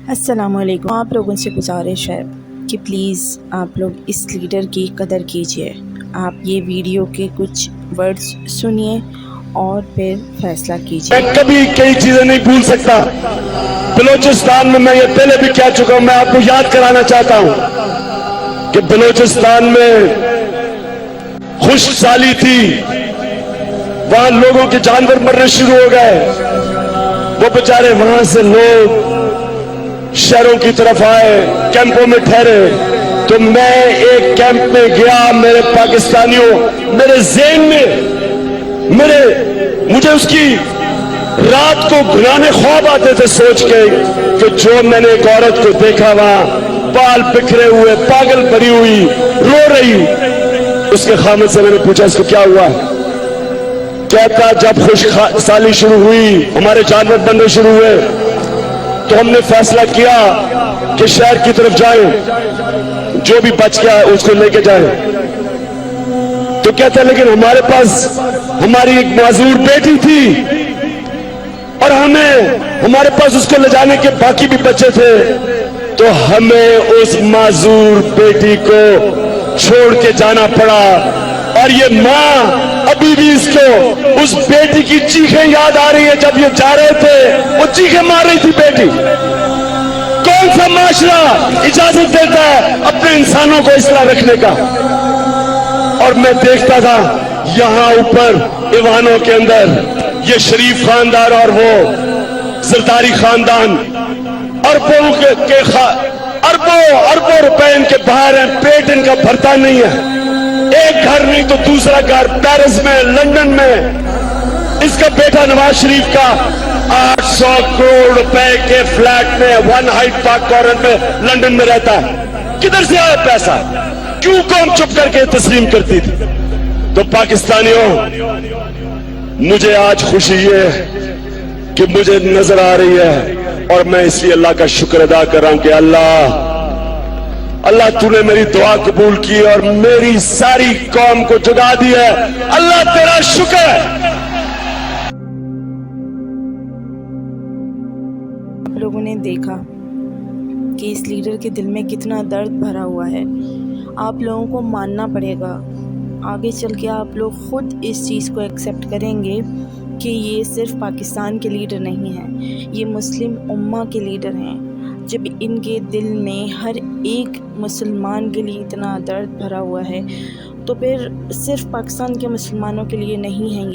السلام علیکم۔ آپ لوگوں سے گزارش ہے کہ پلیز آپ لوگ اس لیڈر کی قدر کیجیے۔ آپ یہ ویڈیو کے کچھ ورڈز سنیے اور پھر فیصلہ کیجیے۔ میں کبھی کئی چیزیں نہیں بھول سکتا۔ بلوچستان میں یہ پہلے بھی کہہ چکا ہوں، میں آپ کو یاد کرانا چاہتا ہوں کہ بلوچستان میں خشک سالی تھی، وہاں لوگوں کے جانور مرنے شروع ہو گئے، وہ بیچارے وہاں سے لوگ شہروں کی طرف آئے، کیمپوں میں ٹھہرے۔ تو میں ایک کیمپ میں گیا، میرے پاکستانیوں، میرے ذہن میں مجھے اس کی رات کو گھنانے خواب آتے تھے سوچ کے کہ جو میں نے ایک عورت کو دیکھا وہاں بال بکھرے ہوئے، پاگل بری ہوئی، رو رہی۔ اس کے خامد سے میں نے پوچھا اس کو کیا ہوا؟ کہتا جب خشک سالی شروع ہوئی، ہمارے جانور بننے شروع ہوئے، تو ہم نے فیصلہ کیا کہ شہر کی طرف جائیں، جو بھی بچ گیا اس کو لے کے جائیں۔ تو کہتا لیکن ہمارے پاس ہماری ایک معذور بیٹی تھی اور ہمارے پاس اس کو لے جانے کے باقی بھی بچے تھے، تو ہمیں اس معذور بیٹی کو چھوڑ کے جانا پڑا۔ اور یہ ماں ابھی بھی اس کو اس بیٹی کی چیخیں یاد آ رہی ہیں، جب یہ جا رہے تھے وہ چیخیں مار رہی تھی بیٹی۔ کون سا معاشرہ اجازت دیتا ہے اپنے انسانوں کو اس طرح رکھنے کا؟ اور میں دیکھتا تھا یہاں اوپر ایوانوں کے اندر یہ شریف خاندان اور وہ زرداری خاندان اربوں روپے ان کے باہر ہیں، پیٹ ان کا بھرتا نہیں ہے۔ ایک گھر نہیں تو دوسرا گھر، پیرس میں، لندن میں۔ اس کا بیٹا نواز شریف کا 800 کروڑ روپے کے فلیٹ میں 1 ہائیڈ پارک کارنر میں لندن میں رہتا ہے۔ کدھر سے آیا پیسہ؟ کیوں قوم چپ کر کے تسلیم کرتی تھی؟ تو پاکستانیوں، مجھے آج خوشی یہ کہ مجھے نظر آ رہی ہے، اور میں اس لیے اللہ کا شکر ادا کر رہا ہوں کہ اللہ تو نے میری دعا قبول کی اور میری ساری قوم کو جگا دی ہے۔ اللہ تیرا شکر ہے۔ آپ لوگوں نے دیکھا کہ اس لیڈر کے دل میں کتنا درد بھرا ہوا ہے۔ آپ لوگوں کو ماننا پڑے گا، آگے چل کے آپ لوگ خود اس چیز کو ایکسیپٹ کریں گے کہ یہ صرف پاکستان کے لیڈر نہیں ہیں، یہ مسلم امہ کے لیڈر ہیں۔ جب ان کے دل میں ہر ایک مسلمان کے لیے اتنا درد بھرا ہوا ہے تو پھر صرف پاکستان کے مسلمانوں کے لیے نہیں ہیں۔